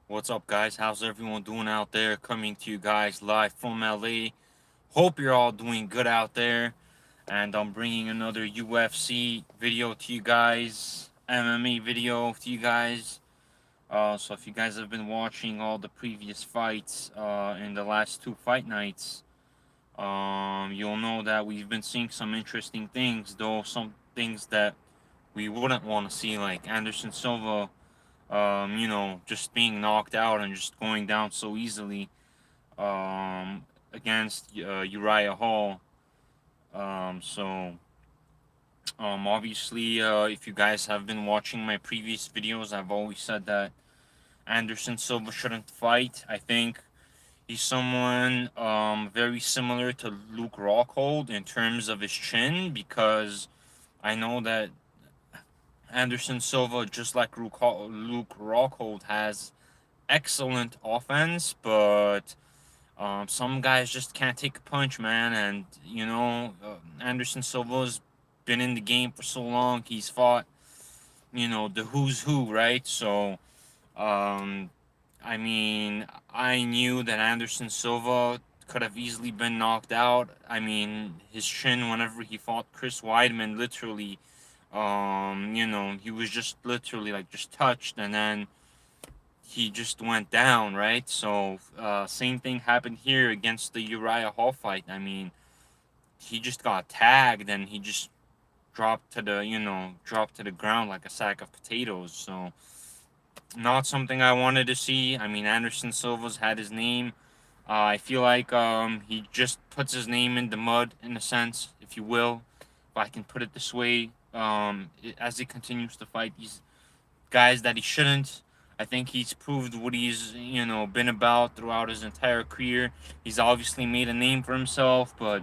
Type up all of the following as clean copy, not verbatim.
What's up, guys? How's everyone doing out there? Coming to you guys live from LA. Hope you're all doing good out there. And I'm bringing another UFC video to you guys, MMA video to you guys. So if you guys have been watching all the previous fights in the last two fight nights, you'll know that we've been seeing some interesting things, though some things that we wouldn't want to see, like Anderson Silva just being knocked out and just going down so easily against Uriah Hall. Obviously, if you guys have been watching my previous videos, I've always said that Anderson Silva shouldn't fight. I think he's someone very similar to Luke Rockhold in terms of his chin, because I know that Anderson Silva, just like Luke Rockhold, has excellent offense, but some guys just can't take a punch, man. And Anderson Silva's been in the game for so long. He's fought, the who's who, right? So, um, I mean, I knew that Anderson Silva could have easily been knocked out. I mean, his chin whenever he fought Chris Weidman, literally, he was just literally like just touched, and then he just went down, right? So same thing happened here against the Uriah Hall fight. I mean, he just got tagged and he just dropped to the ground like a sack of potatoes. So not something I wanted to see. I mean, Anderson Silva's had his name. I feel like he just puts his name in the mud, in a sense, if you will, if I can put it this way. As he continues to fight these guys that he shouldn't. I think he's proved what he's been about throughout his entire career. He's obviously made a name for himself, but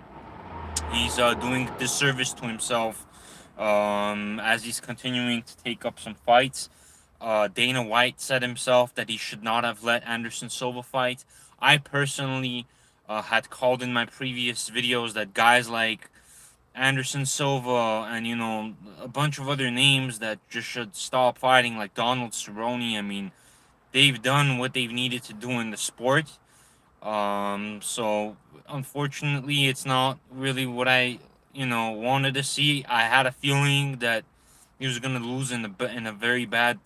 he's doing a disservice to himself as he's continuing to take up some fights. Dana White said himself that he should not have let Anderson Silva fight. I personally had called in my previous videos that guys like Anderson Silva and a bunch of other names that just should stop fighting, like Donald Cerrone. I mean, they've done what they've needed to do in the sport. So unfortunately, it's not really what I wanted to see. I had a feeling that he was gonna lose in a very bad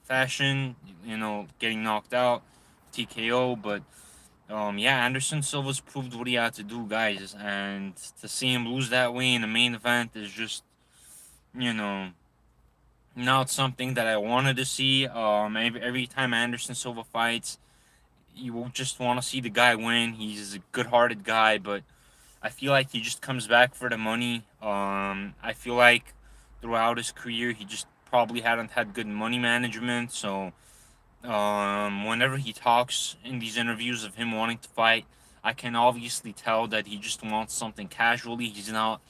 fashion. Getting knocked out, TKO, but yeah, Anderson Silva's proved what he had to do, guys, and to see him lose that way in the main event is just, you know, not something that I wanted to see. Every time Anderson Silva fights, you will just want to see the guy win. He's a good-hearted guy, but I feel like he just comes back for the money. I feel like throughout his career, he just probably hadn't had good money management, so whenever he talks in these interviews of him wanting to fight, I can obviously tell that he just wants something casually. He's not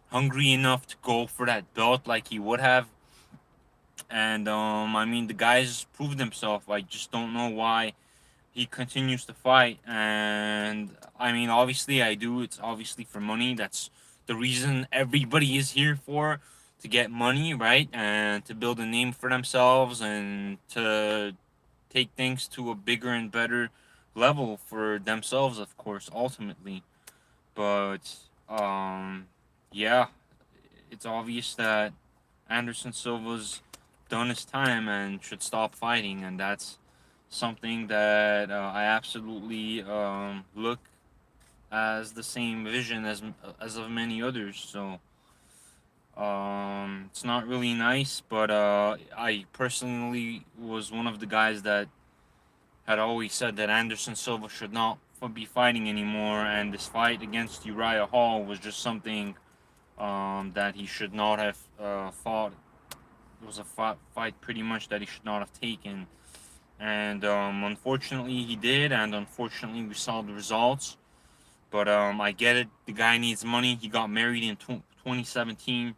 hungry enough to go for that belt like he would have. And I mean, the guy's proved himself. I just don't know why he continues to fight. And I mean, obviously, I do. It's obviously for money. That's the reason everybody is here for, to get money, right? And to build a name for themselves and to take things to a bigger and better level for themselves, of course, ultimately. But yeah, it's obvious that Anderson Silva's done his time and should stop fighting, and that's something that I absolutely look as the same vision as of many others. So it's not really nice, but I personally was one of the guys that had always said that Anderson Silva should not be fighting anymore, and this fight against Uriah Hall was just something that he should not have fought. It was a fight pretty much that he should not have taken, and unfortunately he did, and unfortunately we saw the results. But I get it. The guy needs money. He got married in 2017,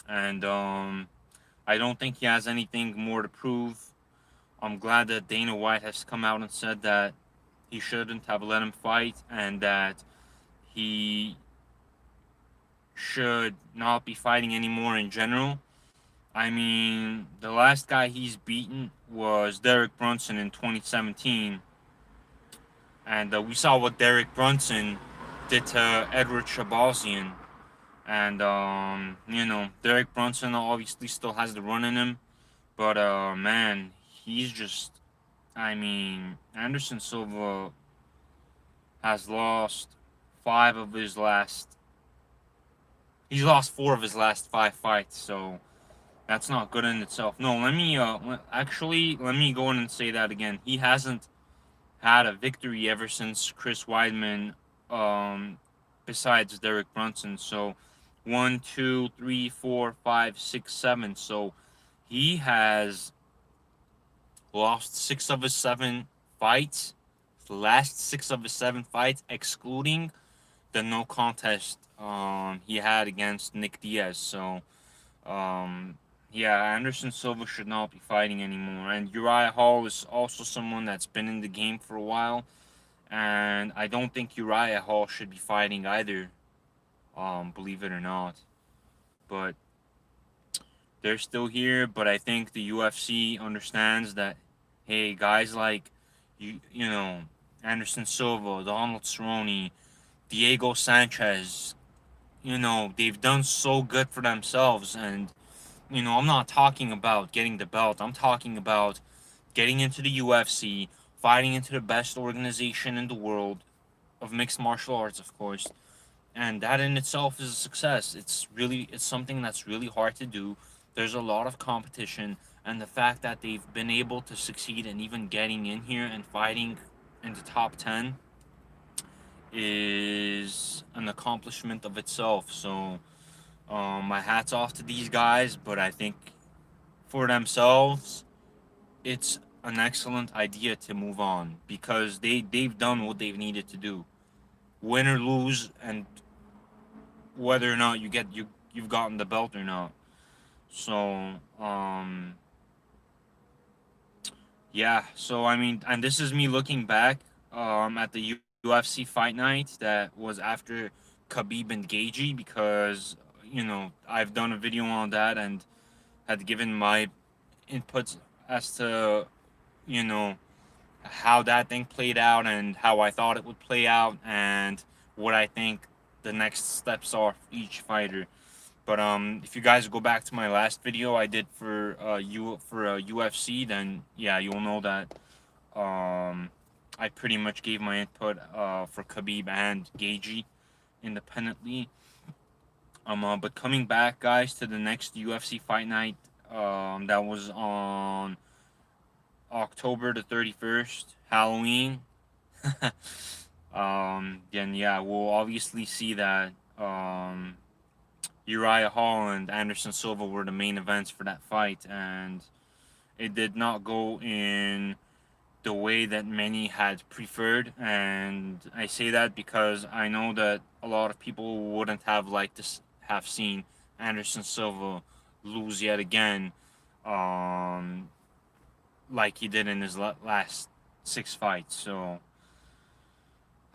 and I don't think he has anything more to prove. I'm glad that Dana White has come out and said that he shouldn't have let him fight, and that he should not be fighting anymore in general. I mean, the last guy he's beaten was Derek Brunson in 2017, and we saw what Derek Brunson did to Edward Shabazian. And Derek Brunson obviously still has the run in him, but man, he's just. I mean, Anderson Silva has lost five of his last. He's lost four of his last five fights, so that's not good in itself. No, let me go in and say that again. He hasn't had a victory ever since Chris Weidman, um, besides Derek Brunson. So, one, two, three, four, five, six, seven. So, he has lost six of his seven fights. The last six of his seven fights, excluding the no contest he had against Nick Diaz. So, um, yeah, Anderson Silva should not be fighting anymore. And Uriah Hall is also someone that's been in the game for a while, and I don't think Uriah Hall should be fighting either. Believe it or not, but they're still here. But I think the UFC understands that, hey, guys like you know, Anderson Silva, Donald Cerrone, Diego Sanchez, they've done so good for themselves. And I'm not talking about getting the belt. I'm talking about getting into the UFC, fighting into the best organization in the world of mixed martial arts, of course. And that in itself is a success. It's something that's really hard to do. There's a lot of competition, and the fact that they've been able to succeed and even getting in here and fighting in the top 10 is an accomplishment of itself. So, my hat's off to these guys, but I think for themselves, it's an excellent idea to move on because they've done what they've needed to do, win or lose, and whether or not you've gotten the belt or not. So yeah. So I mean, and this is me looking back at the UFC fight night that was after Khabib and Gagey, because I've done a video on that and had given my inputs as to you know how that thing played out and how I thought it would play out and what I think the next steps are for each fighter. But if you guys go back to my last video I did for UFC, then yeah, you'll know that I pretty much gave my input for Khabib and Gagey independently. But coming back, guys, to the next UFC fight night, that was on October the 31st, Halloween. Then yeah, we'll obviously see that Uriah Hall and Anderson Silva were the main events for that fight, and it did not go in the way that many had preferred. And I say that because I know that a lot of people wouldn't have liked to have seen Anderson Silva lose yet again, um, like he did in his last six fights. So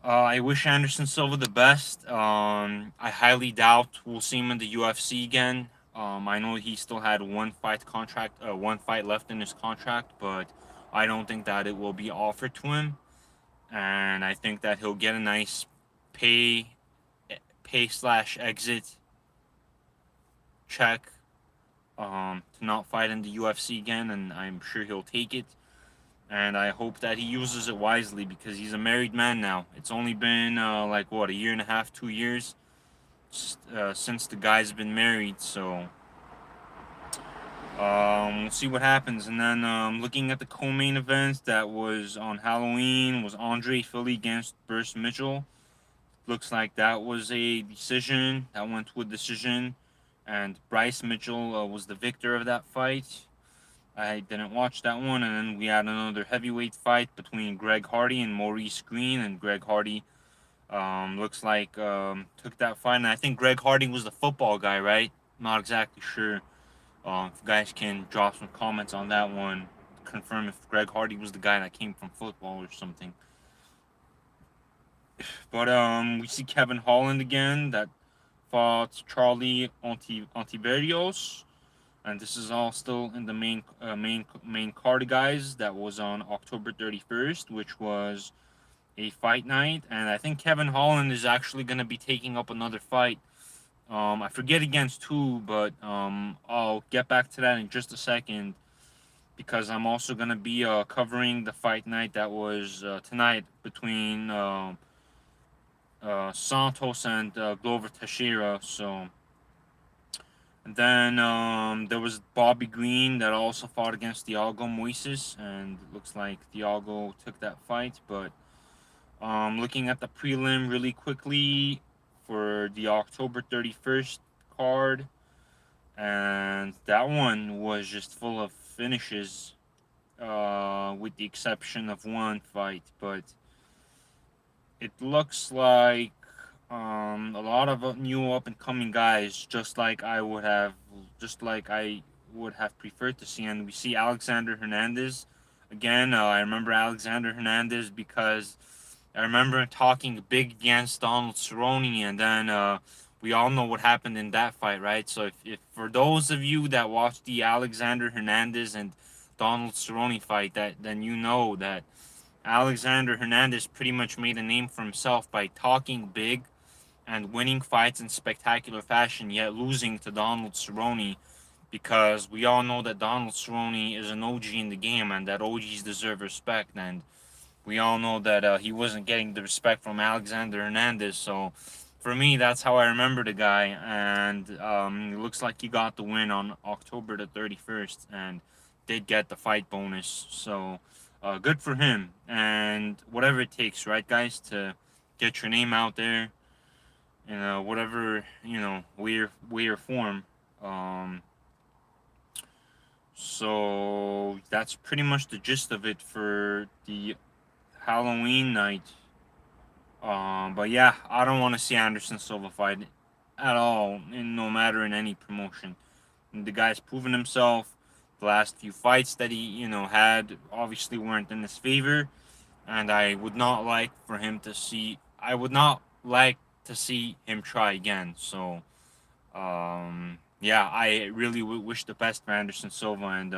I wish Anderson Silva the best. I highly doubt we'll see him in the UFC again. I know he still had one fight left in his contract, but I don't think that it will be offered to him. And I think that he'll get a nice pay slash exit check to not fight in the UFC again, and I'm sure he'll take it. And I hope that he uses it wisely because he's a married man now. It's only been like what, a year and a half, 2 years since the guy's been married. So we'll see what happens. And then looking at the co-main event that was on Halloween was Andre Philly against Bruce Mitchell. Looks like that was a decision. That went to a decision, and Bryce Mitchell was the victor of that fight. I didn't watch that one. And then we had another heavyweight fight between Greg Hardy and Maurice Green, and Greg Hardy looks like took that fight. And I think Greg Hardy was the football guy, right? Not exactly sure. If you guys can drop some comments on that one, confirm if Greg Hardy was the guy that came from football or something. But we see Kevin Holland again that fought Charlie Ontiveros. And this is all still in the main card, guys. That was on October 31st, which was a fight night, and I think Kevin Holland is actually going to be taking up another fight. I forget against who, but I'll get back to that in just a second, because I'm also going to be covering the fight night that was tonight between Santos and Glover Teixeira. So, and then there was Bobby Green that also fought against Thiago Moises, and it looks like Thiago took that fight. But looking at the prelim really quickly for the October 31st card, and that one was just full of finishes, with the exception of one fight. But it looks like a lot of new up and coming guys, just like I would have preferred to see. And we see Alexander Hernandez again. I remember Alexander Hernandez because I remember talking big against Donald Cerrone, and then we all know what happened in that fight, right? So if for those of you that watched the Alexander Hernandez and Donald Cerrone fight, that then you know that Alexander Hernandez pretty much made a name for himself by talking big and winning fights in spectacular fashion, yet losing to Donald Cerrone, because we all know that Donald Cerrone is an OG in the game and that OGs deserve respect. And we all know that he wasn't getting the respect from Alexander Hernandez. So for me, that's how I remember the guy. And it looks like he got the win on October the 31st and did get the fight bonus. So good for him. And whatever it takes, right, guys, to get your name out there in whatever, way or form. Um, so that's pretty much the gist of it for the Halloween night. But yeah, I don't want to see Anderson Silva fight at all, no matter in any promotion. And the guy's proven himself. The last few fights that he, had obviously weren't in his favor, and I would not like for him to see. I would not like to see him try again. So, yeah, I really wish the best for Anderson Silva, and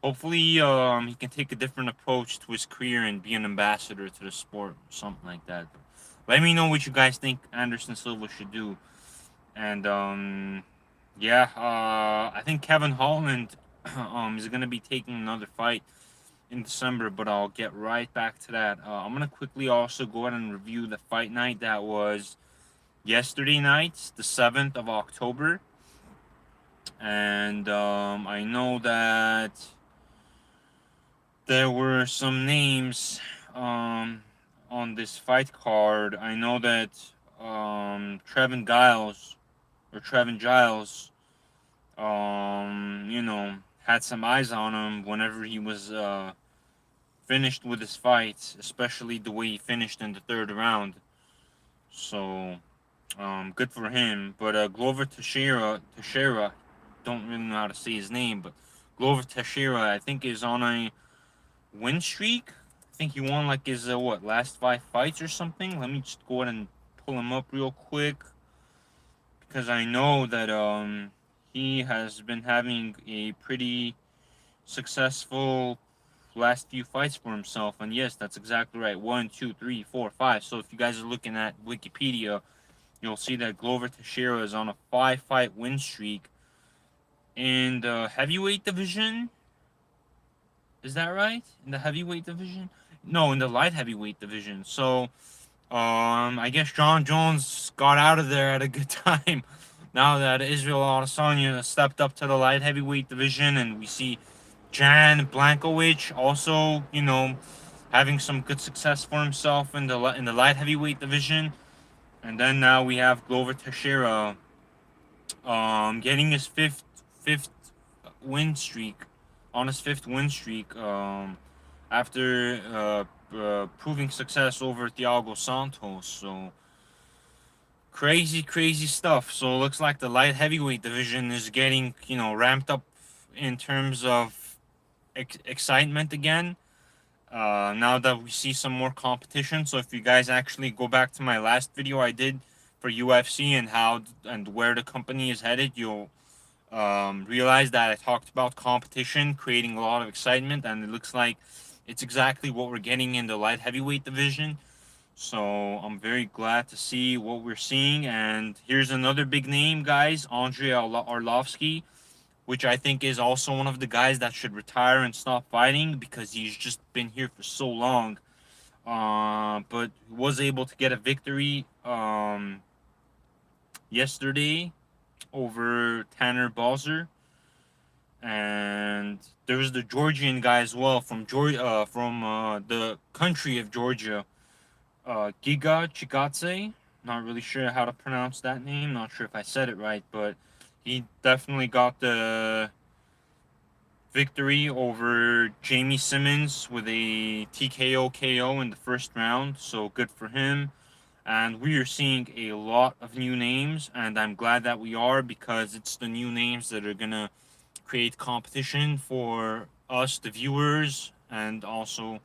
hopefully, he can take a different approach to his career and be an ambassador to the sport, something like that. But let me know what you guys think Anderson Silva should do. And yeah, I think Kevin Holland is gonna be taking another fight in December, but I'll get right back to that. I'm gonna quickly also go ahead and review the fight night that was yesterday night, the 7th of October. And I know that there were some names on this fight card. I know that Trevin Giles, had some eyes on him whenever he was finished with his fight, especially the way he finished in the third round. So, good for him. But Glover Teixeira, don't really know how to say his name, but Glover Teixeira, I think, is on a win streak. I think he won like his last 5 fights or something. Let me just go ahead and pull him up real quick, because I know that he has been having a pretty successful last few fights for himself. And yes, that's exactly right. 1, 2, 3, 4, 5. So if you guys are looking at Wikipedia, you'll see that Glover Teixeira is on a 5-fight win streak in the heavyweight division. Is that right? In the heavyweight division? No, in the light heavyweight division. So, I guess John Jones got out of there at a good time. Now that Israel Adesanya stepped up to the light heavyweight division, and we see Jan Blankovic also, having some good success for himself in the light heavyweight division, and then now we have Glover Teixeira, getting his fifth win streak, on his fifth win streak, after proving success over Thiago Santos. So crazy stuff. So it looks like the light heavyweight division is getting, ramped up in terms of excitement again. Now that we see some more competition. So if you guys actually go back to my last video I did for UFC and how and where the company is headed, you'll realized that I talked about competition, creating a lot of excitement, and it looks like it's exactly what we're getting in the light heavyweight division. So I'm very glad to see what we're seeing. And here's another big name, guys, Andrei Arlovsky, which I think is also one of the guys that should retire and stop fighting because he's just been here for so long. But was able to get a victory yesterday over Tanner Balzer, and there was the Georgian guy as well from the country of Georgia, Giga Chikadze. Not really sure how to pronounce that name. Not sure if I said it right, but he definitely got the victory over Jamie Simmons with a TKO KO in the first round. So good for him. And we are seeing a lot of new names, and I'm glad that we are because it's the new names that are gonna create competition for us, the viewers, and also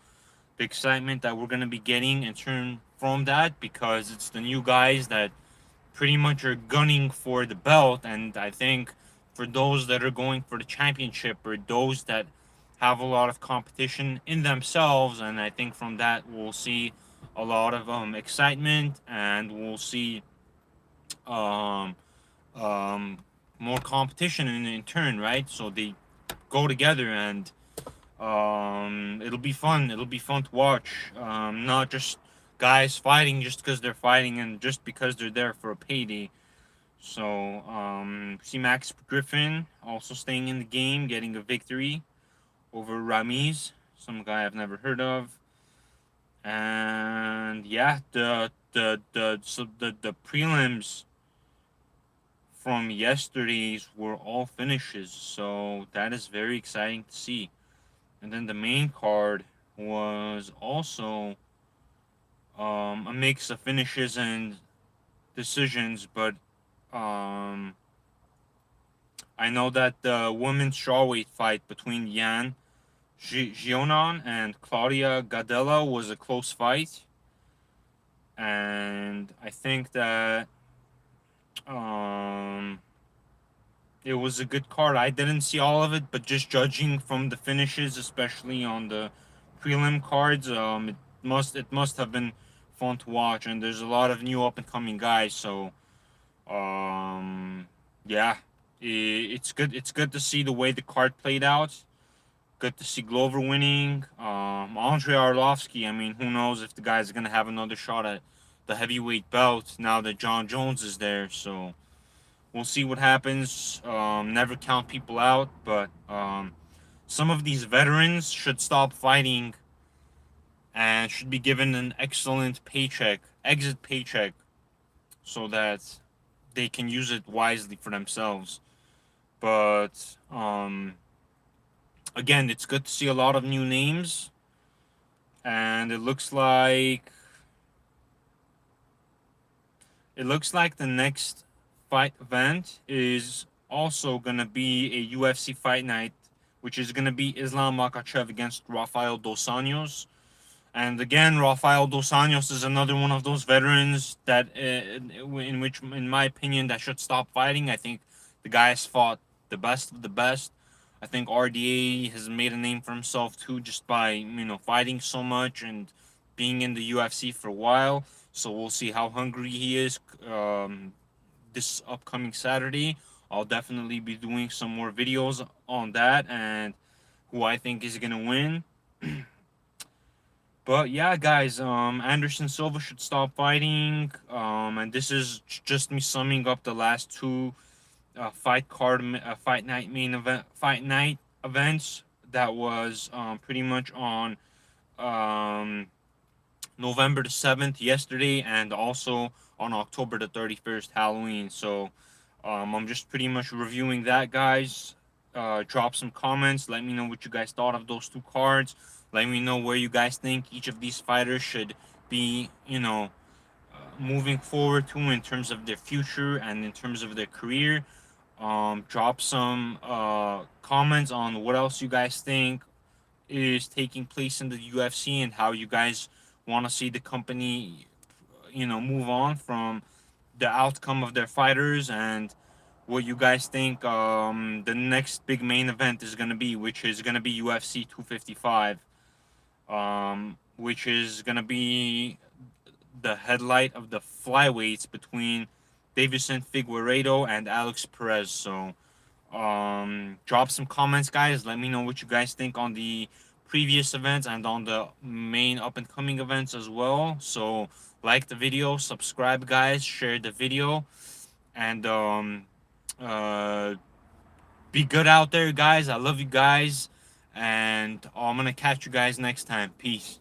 the excitement that we're gonna be getting in turn from that because it's the new guys that pretty much are gunning for the belt. And I think for those that are going for the championship or those that have a lot of competition in themselves, and I think from that we'll see a lot of excitement, and we'll see um, um, more competition in turn, right? So they go together, and it'll be fun. It'll be fun to watch. Not just guys fighting just because they're fighting and just because they're there for a payday. So, see Max Griffin also staying in the game, getting a victory over Ramiz, some guy I've never heard of. And yeah, the prelims from yesterday's were all finishes, so that is very exciting to see. And then the main card was also a mix of finishes and decisions, but um, I know that the women's strawweight fight between Yan Gionan and Claudia Gadella was a close fight, and I think that um, it was a good card. I didn't see all of it, but just judging from the finishes, especially on the prelim cards, it must have been fun to watch. And there's a lot of new up and coming guys, so um, yeah, it's good. It's good to see the way the card played out. Good to see Glover winning. Andrei Arlovsky. I mean, who knows if the guy's gonna have another shot at the heavyweight belt now that John Jones is there. So we'll see what happens. Never count people out, but some of these veterans should stop fighting and should be given an excellent paycheck, exit paycheck, so that they can use it wisely for themselves. But again, it's good to see a lot of new names, and it looks like the next fight event is also gonna be a UFC fight night, which is gonna be Islam Makhachev against Rafael dos Anjos. And again, Rafael dos Anjos is another one of those veterans that, in which, in my opinion, that should stop fighting. I think the guy has fought the best of the best. I think RDA has made a name for himself too, just by fighting so much and being in the UFC for a while. So we'll see how hungry he is this upcoming Saturday. I'll definitely be doing some more videos on that and who I think is gonna win. But yeah, guys, Anderson Silva should stop fighting. And this is just me summing up the last two fight night events that was pretty much on um, November the 7th yesterday, and also on October the 31st, Halloween. So I'm just pretty much reviewing that, guys. Drop some comments. Let me know what you guys thought of those two cards. Let me know where you guys think each of these fighters should be, moving forward to in terms of their future and in terms of their career. Drop some comments on what else you guys think is taking place in the UFC and how you guys want to see the company, move on from the outcome of their fighters, and what you guys think the next big main event is gonna be, which is gonna be UFC 255, which is gonna be the headlight of the flyweights between Davison Figueiredo and Alex Perez. So drop some comments, guys. Let me know what you guys think on the previous events and on the main up and coming events as well. So like the video, subscribe, guys, share the video, and uh be good out there, guys. I love you guys, and I'm gonna catch you guys next time. Peace.